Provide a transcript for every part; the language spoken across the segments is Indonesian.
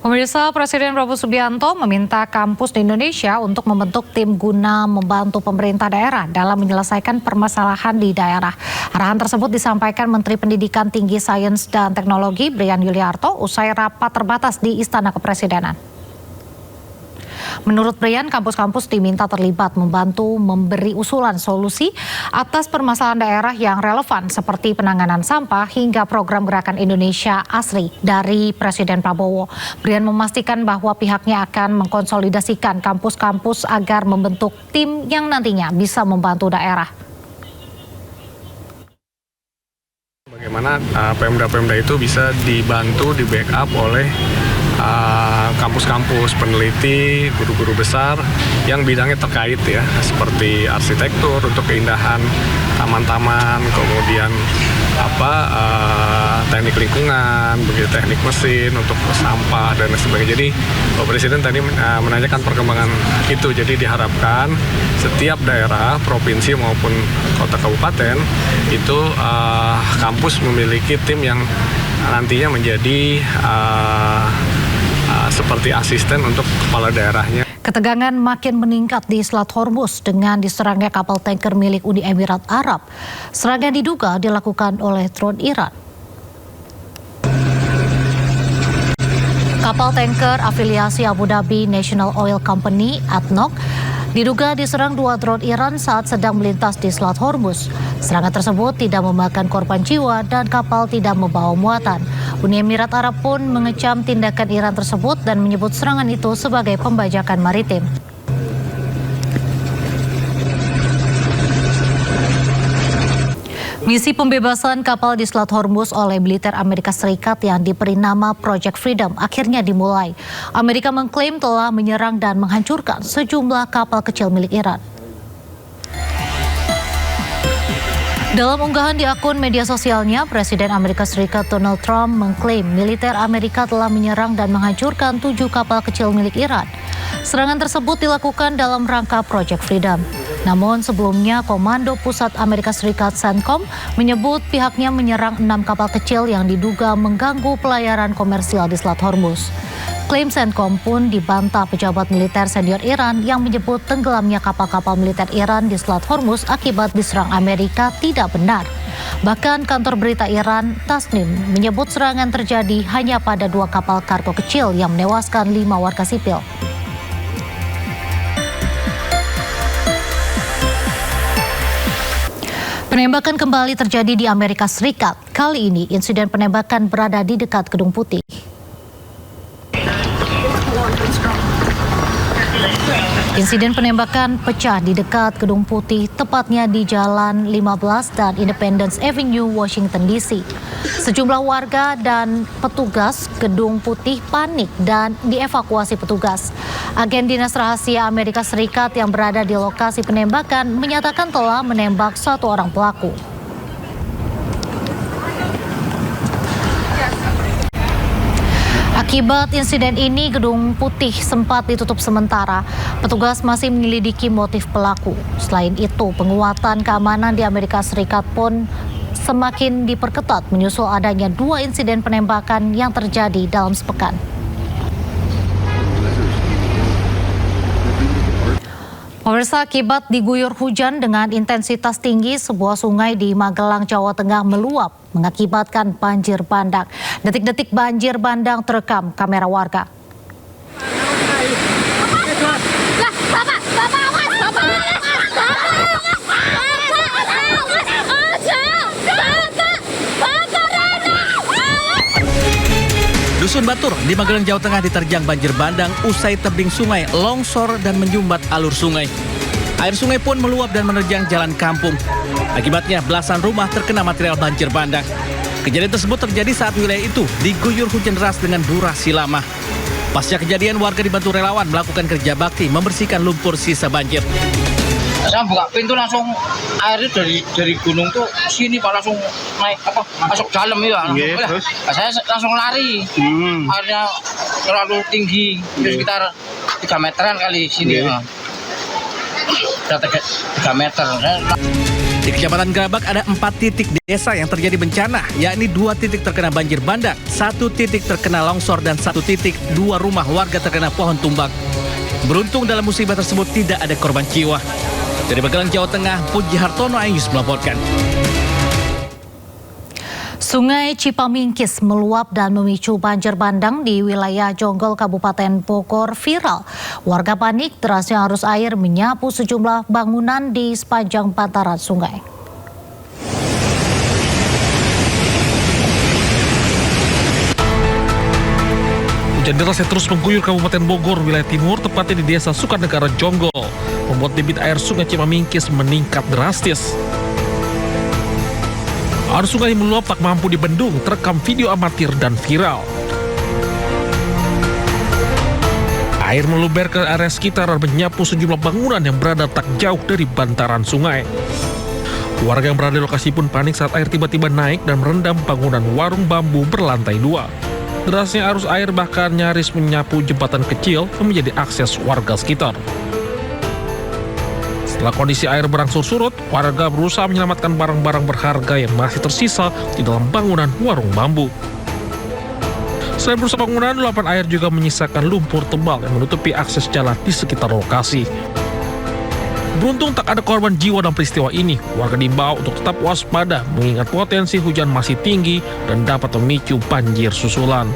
Pemirsa, Presiden Prabowo Subianto meminta kampus di Indonesia untuk membentuk tim guna membantu pemerintah daerah dalam menyelesaikan permasalahan di daerah. Arahan tersebut disampaikan Menteri Pendidikan Tinggi Sains dan Teknologi Brian Yuliarto usai rapat terbatas di Istana Kepresidenan. Menurut Brian, kampus-kampus diminta terlibat membantu memberi usulan solusi atas permasalahan daerah yang relevan seperti penanganan sampah hingga program Gerakan Indonesia Asri dari Presiden Prabowo. Brian memastikan bahwa pihaknya akan mengkonsolidasikan kampus-kampus agar membentuk tim yang nantinya bisa membantu daerah. Bagaimana Pemda-Pemda itu bisa dibantu, di-backup oleh kampus-kampus, peneliti, guru-guru besar yang bidangnya terkait ya, seperti arsitektur untuk keindahan taman-taman, kemudian teknik lingkungan, begitu teknik mesin untuk sampah dan sebagainya. Jadi Pak Presiden tadi menanyakan perkembangan itu. Jadi diharapkan setiap daerah, provinsi maupun kota kabupaten itu kampus memiliki tim yang nantinya menjadi seperti asisten untuk kepala daerahnya. Ketegangan makin meningkat di Selat Hormuz dengan diserangnya kapal tanker milik Uni Emirat Arab. Serangan diduga dilakukan oleh drone Iran. Kapal tanker afiliasi Abu Dhabi National Oil Company (ADNOC) diduga diserang 2 drone Iran saat sedang melintas di Selat Hormuz. Serangan tersebut tidak memakan korban jiwa dan kapal tidak membawa muatan. Uni Emirat Arab pun mengecam tindakan Iran tersebut dan menyebut serangan itu sebagai pembajakan maritim. Misi pembebasan kapal di Selat Hormuz oleh militer Amerika Serikat yang diberi nama Project Freedom akhirnya dimulai. Amerika mengklaim telah menyerang dan menghancurkan sejumlah kapal kecil milik Iran. Dalam unggahan di akun media sosialnya, Presiden Amerika Serikat Donald Trump mengklaim militer Amerika telah menyerang dan menghancurkan 7 kapal kecil milik Iran. Serangan tersebut dilakukan dalam rangka Project Freedom. Namun sebelumnya Komando Pusat Amerika Serikat CENTCOM menyebut pihaknya menyerang 6 kapal kecil yang diduga mengganggu pelayaran komersial di Selat Hormuz. Klaim CENTCOM pun dibantah pejabat militer senior Iran yang menyebut tenggelamnya kapal-kapal militer Iran di Selat Hormuz akibat diserang Amerika tidak benar. Bahkan kantor berita Iran, Tasnim, menyebut serangan terjadi hanya pada 2 kapal kargo kecil yang menewaskan 5 warga sipil. Penembakan kembali terjadi di Amerika Serikat. Kali ini insiden penembakan berada di dekat Gedung Putih. Insiden penembakan pecah di dekat Gedung Putih, tepatnya di Jalan 15 dan Independence Avenue, Washington DC. Sejumlah warga dan petugas Gedung Putih panik dan dievakuasi petugas. Agen Dinas Rahasia Amerika Serikat yang berada di lokasi penembakan menyatakan telah menembak 1 orang pelaku. Akibat insiden ini, Gedung Putih sempat ditutup sementara. Petugas masih menyelidiki motif pelaku. Selain itu, penguatan keamanan di Amerika Serikat pun semakin diperketat menyusul adanya 2 insiden penembakan yang terjadi dalam sepekan. Pemirsa, akibat diguyur hujan dengan intensitas tinggi, sebuah sungai di Magelang, Jawa Tengah meluap mengakibatkan banjir bandang. Detik-detik banjir bandang terekam kamera warga. Dusun Batur di Magelang, Jawa Tengah diterjang banjir bandang usai tebing sungai longsor dan menyumbat alur sungai. Air sungai pun meluap dan menerjang jalan kampung. Akibatnya belasan rumah terkena material banjir bandang. Kejadian tersebut terjadi saat wilayah itu diguyur hujan deras dengan durasi lama. Pasca kejadian, warga dibantu relawan melakukan kerja bakti membersihkan lumpur sisa banjir. Saya buka pintu langsung airnya dari gunung tuh sini Pak, langsung naik masuk dalam ya. Terus saya langsung lari. Airnya terlalu tinggi, sekitar 3 meteran kali sini. Udah 3 meter. Di Kecamatan Gerabak ada 4 titik desa yang terjadi bencana, yakni 2 titik terkena banjir bandang, 1 titik terkena longsor, dan 1 titik 2 rumah warga terkena pohon tumbang. Beruntung dalam musibah tersebut tidak ada korban jiwa. Dari Magelang, Jawa Tengah, Puji Hartono, iNews melaporkan. Sungai Cipamingkis meluap dan memicu banjir bandang di wilayah Jonggol, Kabupaten Bogor viral. Warga panik derasnya arus air menyapu sejumlah bangunan di sepanjang bantaran sungai. Hujan deras yang terus mengguyur Kabupaten Bogor, wilayah timur, tepatnya di Desa Sukanegara Jonggol, membuat debit air Sungai Cipamingkis meningkat drastis. Arus sungai meluap tak mampu dibendung, terekam video amatir dan viral. Air meluber ke area sekitar dan menyapu sejumlah bangunan yang berada tak jauh dari bantaran sungai. Warga yang berada di lokasi pun panik saat air tiba-tiba naik dan merendam bangunan warung bambu berlantai 2. Derasnya arus air bahkan nyaris menyapu jembatan kecil yang menjadi akses warga sekitar. Setelah kondisi air berangsur surut, warga berusaha menyelamatkan barang-barang berharga yang masih tersisa di dalam bangunan warung bambu. Selain berusaha bangunan, luapan air juga menyisakan lumpur tebal yang menutupi akses jalan di sekitar lokasi. Beruntung tak ada korban jiwa dalam peristiwa ini. Warga diimbau untuk tetap waspada mengingat potensi hujan masih tinggi dan dapat memicu banjir susulan.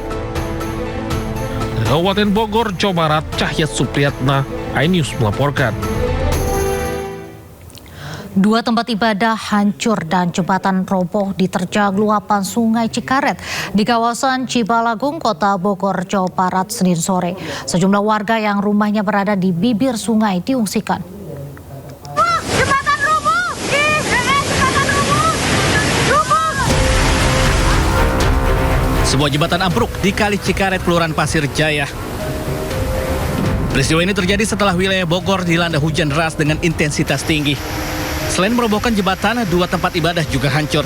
Dari Kabupaten Bogor, Jawa Barat, Cahyat Supriyatna, iNews melaporkan. 2 tempat ibadah hancur dan jembatan roboh diterjang luapan Sungai Cikaret di kawasan Cibalagung, Kota Bogor, Jawa Barat, Senin sore. Sejumlah warga yang rumahnya berada di bibir sungai diungsikan. Sebuah jembatan ambruk di Kali Cikaret, Kelurahan Pasir Jaya. Peristiwa ini terjadi setelah wilayah Bogor dilanda hujan deras dengan intensitas tinggi. Selain merobohkan jembatan, 2 tempat ibadah juga hancur.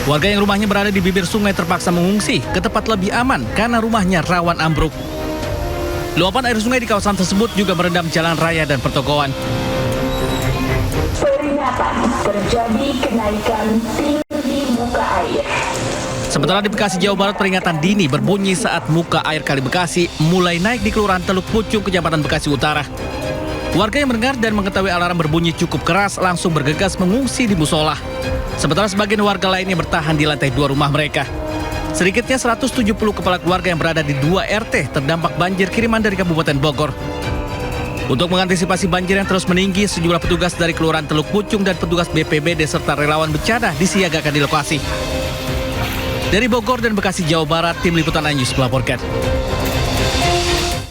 Warga yang rumahnya berada di bibir sungai terpaksa mengungsi ke tempat lebih aman karena rumahnya rawan ambruk. Luapan air sungai di kawasan tersebut juga merendam jalan raya dan pertokoan. Peringatan terjadi kenaikan tinggi muka air. Sementara di Bekasi, Jawa Barat, peringatan dini berbunyi saat muka air Kali Bekasi mulai naik di Kelurahan Teluk Pucung, Kecamatan Bekasi Utara. Warga yang mendengar dan mengetahui alarm berbunyi cukup keras langsung bergegas mengungsi di musola. Sementara sebagian warga lainnya bertahan di lantai 2 rumah mereka. Sedikitnya 170 kepala keluarga yang berada di 2 RT terdampak banjir kiriman dari Kabupaten Bogor. Untuk mengantisipasi banjir yang terus meninggi, sejumlah petugas dari Kelurahan Teluk Pucung dan petugas BPBD serta relawan bencana disiagakan di lokasi. Dari Bogor dan Bekasi, Jawa Barat, Tim Liputan iNews melaporkan.